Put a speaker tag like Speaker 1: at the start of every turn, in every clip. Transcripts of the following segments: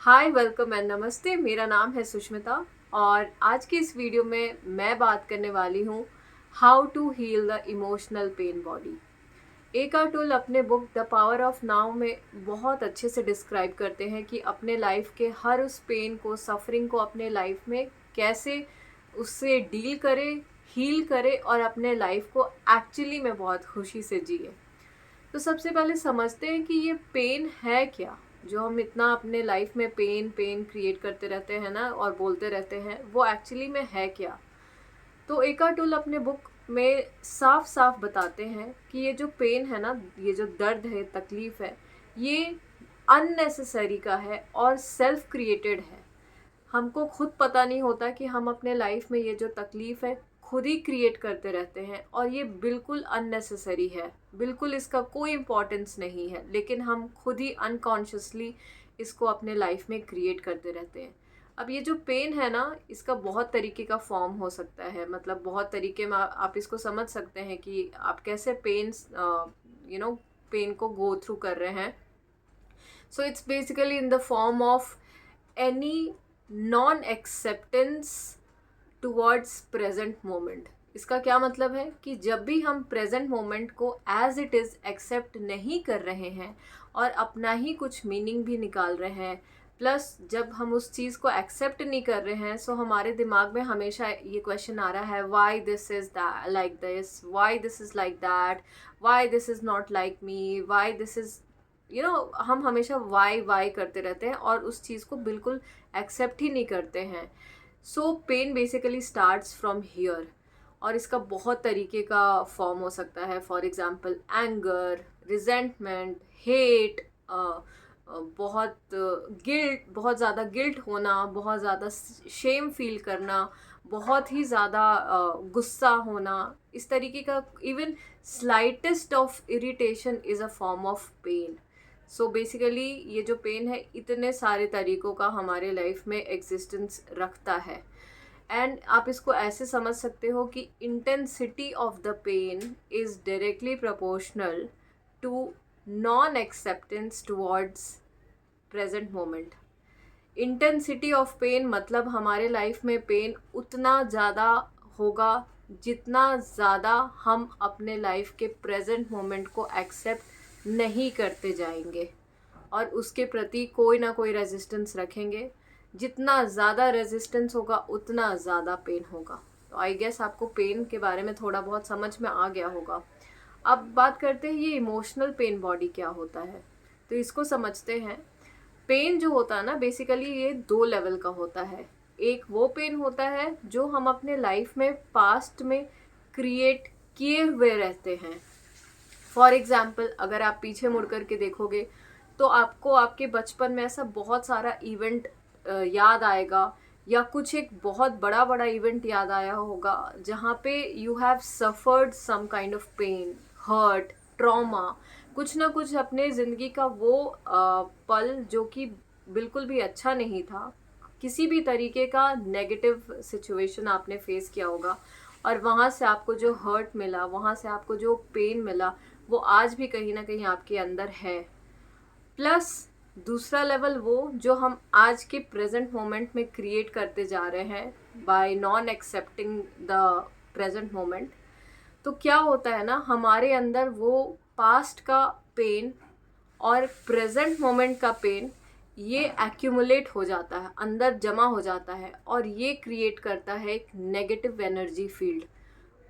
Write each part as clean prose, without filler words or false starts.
Speaker 1: Hi, welcome and नमस्ते। मेरा नाम है सुष्मिता और आज की इस वीडियो में मैं बात करने वाली हूँ how to heal the emotional pain body. Eckhart Tolle अपने book the power of now में बहुत अच्छे से डिस्क्राइब करते हैं कि अपने लाइफ के हर उस पेन को, सफरिंग को अपने लाइफ में कैसे उससे डील करे, हील करे और अपने लाइफ को एक्चुअली में बहुत खुशी से जिए। तो सबसे पहले समझते हैं कि ये पेन है क्या। जो हम इतना अपने लाइफ में पेन पेन क्रिएट करते रहते हैं ना और बोलते रहते हैं, वो एक्चुअली में है क्या। तो एकार्ट टोल अपने बुक में साफ साफ बताते हैं कि ये जो पेन है ना, ये जो दर्द है, तकलीफ़ है, ये अननेसेसरी का है और सेल्फ क्रिएटेड है। हमको खुद पता नहीं होता कि हम अपने लाइफ में ये जो तकलीफ़ है खुद ही क्रिएट करते रहते हैं और ये बिल्कुल अननेसेसरी है। बिल्कुल इसका कोई इम्पोर्टेंस नहीं है, लेकिन हम खुद ही अनकॉन्शियसली इसको अपने लाइफ में क्रिएट करते रहते हैं। अब ये जो पेन है ना, इसका बहुत तरीके का फॉर्म हो सकता है। मतलब बहुत तरीके में आप इसको समझ सकते हैं कि आप कैसे पेन को गो थ्रू कर रहे हैं। So it's basically in the form of any non acceptance towards present moment. इसका क्या मतलब है कि जब भी हम प्रेजेंट मोमेंट को एज इट इज़ एक्सेप्ट नहीं कर रहे हैं और अपना ही कुछ मीनिंग भी निकाल रहे हैं, प्लस जब हम उस चीज़ को एक्सेप्ट नहीं कर रहे हैं, सो हमारे दिमाग में हमेशा ये क्वेश्चन आ रहा है, why this is like this, why this is like that, why this is not like me, why this is हम हमेशा वाई करते रहते हैं और उस चीज़ को बिल्कुल एक्सेप्ट ही नहीं करते हैं। So pain basically starts from here और इसका बहुत तरीके का फॉर्म हो सकता है। For example anger, resentment, hate, बहुत गिल्ट, बहुत ज़्यादा गिल्ट होना, बहुत ज़्यादा शेम फील करना, बहुत ही ज़्यादा गुस्सा होना, इस तरीके का। Even slightest of irritation is a form of pain. So basically ये जो पेन है इतने सारे तरीक़ों का हमारे लाइफ में एग्जिस्टेंस रखता है। एंड आप इसको ऐसे समझ सकते हो कि intensity of the pain is directly proportional to non acceptance towards present moment. Intensity of pain मतलब हमारे लाइफ में पेन उतना ज़्यादा होगा जितना ज़्यादा हम अपने लाइफ के प्रेजेंट मोमेंट को एक्सेप्ट नहीं करते जाएंगे और उसके प्रति कोई ना कोई रेजिस्टेंस रखेंगे। जितना ज़्यादा रेजिस्टेंस होगा उतना ज़्यादा पेन होगा। तो आई गेस आपको पेन के बारे में थोड़ा बहुत समझ में आ गया होगा। अब बात करते हैं ये इमोशनल पेन बॉडी क्या होता है। तो इसको समझते हैं। पेन जो होता है ना, बेसिकली ये दो लेवल का होता है। एक वो पेन होता है जो हम अपने लाइफ में पास्ट में क्रिएट किए हुए रहते हैं। फॉर एग्ज़ाम्पल अगर आप पीछे मुड़ कर के देखोगे तो आपको आपके बचपन में ऐसा बहुत सारा इवेंट याद आएगा या कुछ एक बहुत बड़ा बड़ा इवेंट याद आया होगा जहाँ पे you have suffered some kind of pain, hurt, trauma, कुछ ना कुछ अपने ज़िंदगी का वो पल जो कि बिल्कुल भी अच्छा नहीं था। किसी भी तरीके का नेगेटिव सिचुएशन आपने फेस किया होगा और वहाँ से आपको जो हर्ट मिला, वहाँ से आपको जो पेन मिला, वो आज भी कहीं ना कहीं आपके अंदर है। प्लस दूसरा लेवल वो जो हम आज के प्रेजेंट मोमेंट में क्रिएट करते जा रहे हैं bye non accepting the present moment. तो क्या होता है ना, हमारे अंदर वो पास्ट का पेन और प्रेजेंट मोमेंट का पेन ये एक्यूमुलेट हो जाता है, अंदर जमा हो जाता है और ये क्रिएट करता है एक नेगेटिव एनर्जी फील्ड।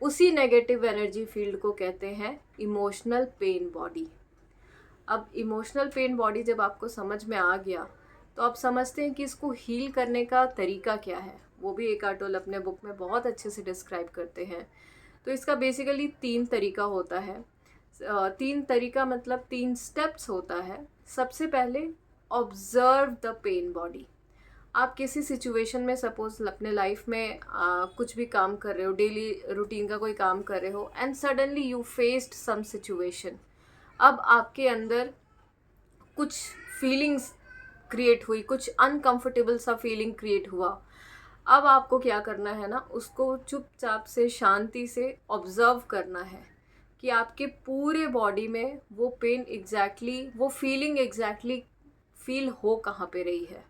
Speaker 1: उसी नेगेटिव एनर्जी फील्ड को कहते हैं इमोशनल पेन बॉडी। अब इमोशनल पेन बॉडी जब आपको समझ में आ गया तो आप समझते हैं कि इसको हील करने का तरीका क्या है। वो भी एकार्ट टोल अपने बुक में बहुत अच्छे से डिस्क्राइब करते हैं। तो इसका बेसिकली 3 तरीका होता है। 3 तरीका मतलब 3 स्टेप्स होता है। सबसे पहले ऑब्जर्व द पेन बॉडी। आप किसी सिचुएशन में सपोज अपने लाइफ में कुछ भी काम कर रहे हो, डेली रूटीन का कोई काम कर रहे हो and suddenly you faced some situation. अब आपके अंदर कुछ फीलिंग्स क्रिएट हुई, कुछ अनकंफर्टेबल सा फीलिंग क्रिएट हुआ। अब आपको क्या करना है ना, उसको चुपचाप से शांति से ऑब्जर्व करना है कि आपके पूरे बॉडी में वो पेन एग्जैक्टली, वो फीलिंग एग्जैक्टली फील हो कहाँ पे रही है।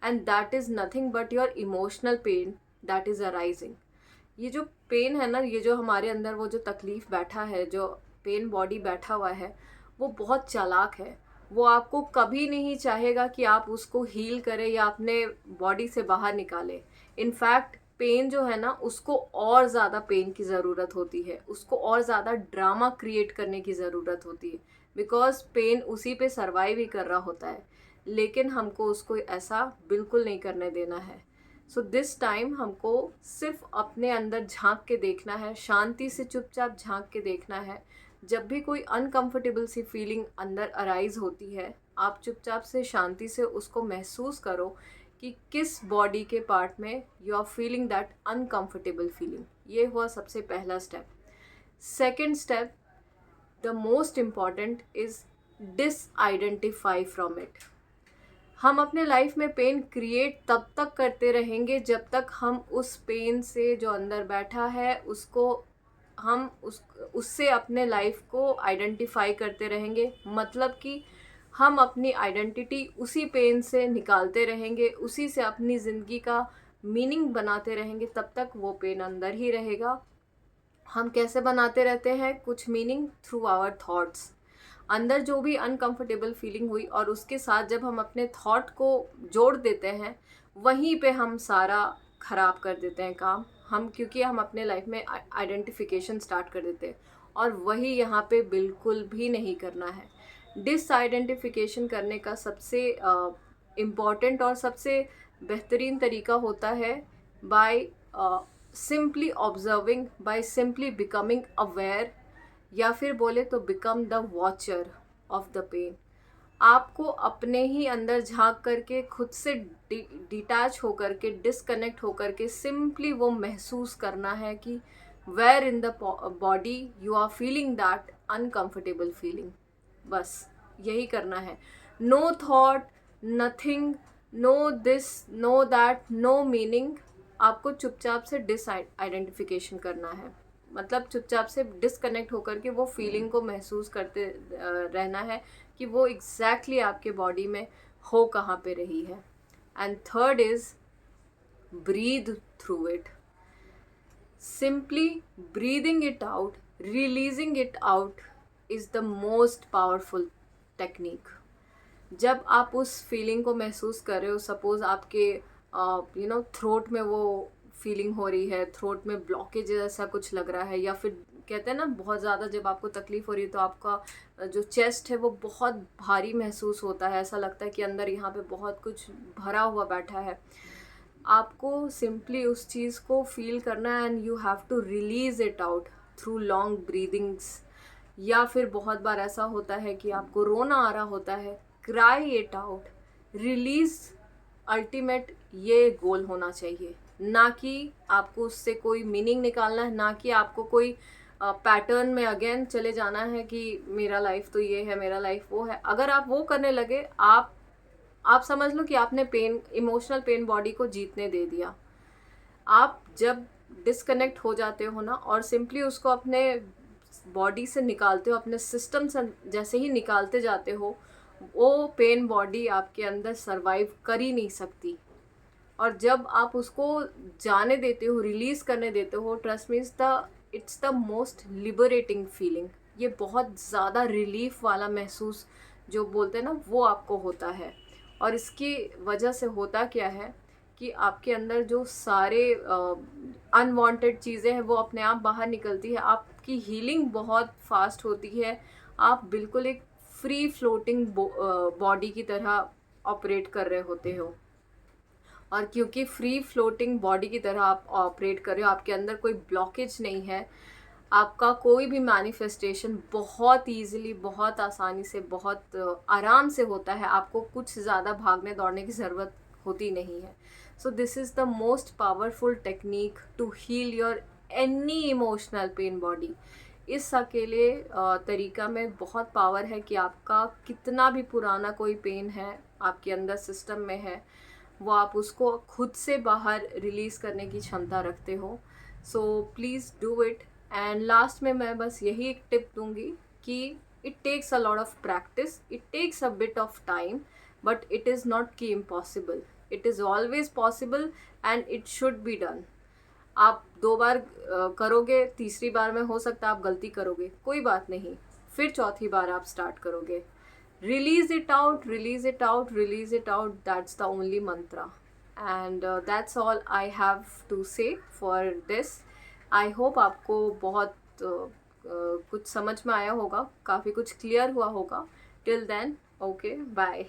Speaker 1: And that is nothing but your emotional pain that is arising. ये जो पेन है ना, ये जो हमारे अंदर वो जो तकलीफ़ बैठा है, जो पेन बॉडी बैठा हुआ है, वो बहुत चालाक है। वो आपको कभी नहीं चाहेगा कि आप उसको हील करें या अपने बॉडी से बाहर निकालें। इनफैक्ट पेन जो है ना, उसको और ज़्यादा पेन की ज़रूरत होती है, उसको और ज़्यादा ड्रामा क्रिएट करने की ज़रूरत होती है, बिकॉज पेन उसी पे सर्वाइव ही कर रहा होता है। लेकिन हमको उसको ऐसा बिल्कुल नहीं करने देना है। सो दिस टाइम हमको सिर्फ अपने अंदर झांक के देखना है, शांति से चुपचाप झांक के देखना है। जब भी कोई अनकंफर्टेबल सी फीलिंग अंदर अराइज होती है, आप चुपचाप से शांति से उसको महसूस करो कि किस बॉडी के पार्ट में you are feeling that uncomfortable feeling. ये हुआ सबसे पहला step. Second step, the most important is disidentify from it. हम अपने लाइफ में पेन क्रिएट तब तक करते रहेंगे जब तक हम उस पेन से जो अंदर बैठा है उसको हम उससे अपने लाइफ को आइडेंटिफाई करते रहेंगे। मतलब कि हम अपनी आइडेंटिटी उसी पेन से निकालते रहेंगे, उसी से अपनी ज़िंदगी का मीनिंग बनाते रहेंगे, तब तक वो पेन अंदर ही रहेगा। हम कैसे बनाते रहते हैं कुछ मीनिंग? Through our thoughts. अंदर जो भी अनकंफर्टेबल फीलिंग हुई और उसके साथ जब हम अपने थॉट को जोड़ देते हैं, वहीं पे हम सारा ख़राब कर देते हैं काम हम, क्योंकि हम अपने लाइफ में आइडेंटिफिकेशन स्टार्ट कर देते हैं, और वही यहाँ पे बिल्कुल भी नहीं करना है। डिसआइडेंटिफिकेशन करने का सबसे इम्पॉर्टेंट और सबसे बेहतरीन तरीका होता है by simply observing, by simply becoming aware, या फिर बोले तो become the watcher of the pain. आपको अपने ही अंदर झांक करके खुद से डिटैच होकर के, डिस्कनेक्ट होकर के सिंपली वो महसूस करना है कि where in the body you are feeling that uncomfortable feeling. बस यही करना है। No thought, nothing, no this, no that, no meaning. आपको चुपचाप से डिसआइडेंटिफिकेशन करना है, मतलब चुपचाप से डिस्कनेक्ट होकर के वो फीलिंग को महसूस करते रहना है कि वो एग्जैक्टली आपके बॉडी में हो कहाँ पे रही है। And third is breathe through it. Simply breathing it out, releasing it out is the most powerful technique. जब आप उस फीलिंग को महसूस कर रहे हो, सपोज़ आपके थ्रोट में वो फीलिंग हो रही है, थ्रोट में ब्लॉकेज जैसा कुछ लग रहा है, या फिर कहते हैं ना बहुत ज़्यादा जब आपको तकलीफ़ हो रही है तो आपका जो चेस्ट है वो बहुत भारी महसूस होता है, ऐसा लगता है कि अंदर यहाँ पे बहुत कुछ भरा हुआ बैठा है। आपको सिंपली उस चीज़ को फील करना है and you have to release it out through long breathings. या फिर बहुत बार ऐसा होता है कि आपको रोना आ रहा होता है, cry it out, release. Ultimate ये गोल होना चाहिए, ना कि आपको उससे कोई मीनिंग निकालना है, ना कि आपको कोई पैटर्न में अगेन चले जाना है कि मेरा लाइफ तो ये है, मेरा लाइफ वो है। अगर आप वो करने लगे, आप समझ लो कि आपने पेन, इमोशनल पेन बॉडी को जीतने दे दिया। आप जब डिस्कनेक्ट हो जाते हो ना और सिंपली उसको अपने बॉडी से निकालते हो, अपने सिस्टम से जैसे ही निकालते जाते हो, वो पेन बॉडी आपके अंदर सरवाइव कर ही नहीं सकती। और जब आप उसको जाने देते हो, रिलीज़ करने देते हो, trust me, it's the most liberating feeling. ये बहुत ज़्यादा रिलीफ वाला महसूस जो बोलते हैं ना, वो आपको होता है। और इसकी वजह से होता क्या है कि आपके अंदर जो सारे अनवांटेड चीज़ें हैं वो अपने आप बाहर निकलती है, आपकी हीलिंग बहुत फास्ट होती है, आप बिल्कुल एक फ्री फ्लोटिंग बॉडी की तरह ऑपरेट कर रहे होते हो। और क्योंकि फ्री फ्लोटिंग बॉडी की तरह आप ऑपरेट कर रहे हो, आपके अंदर कोई ब्लॉकेज नहीं है, आपका कोई भी मैनिफेस्टेशन बहुत ईजिली, बहुत आसानी से, बहुत आराम से होता है। आपको कुछ ज़्यादा भागने दौड़ने की ज़रूरत होती नहीं है। So this is the most powerful technique to heal your any emotional pain body. इस अकेले तरीका में बहुत पावर है कि आपका कितना भी पुराना कोई पेन है आपके अंदर सिस्टम में है, वो आप उसको खुद से बाहर रिलीज़ करने की क्षमता रखते हो। So please do it. And last में मैं बस यही एक टिप दूंगी कि it takes a lot of practice, it takes a bit of time, but it is not कि impossible. It is always possible and it should be done. आप 2 बार करोगे, तीसरी बार में हो सकता है आप गलती करोगे, कोई बात नहीं, फिर चौथी बार आप स्टार्ट करोगे. Release it out, release it out, release it out. That's the only mantra. And that's all I have to say for this. I hope आपको बहुत कुछ समझ में आया होगा, काफ़ी कुछ क्लियर हुआ होगा. Till then, okay, bye.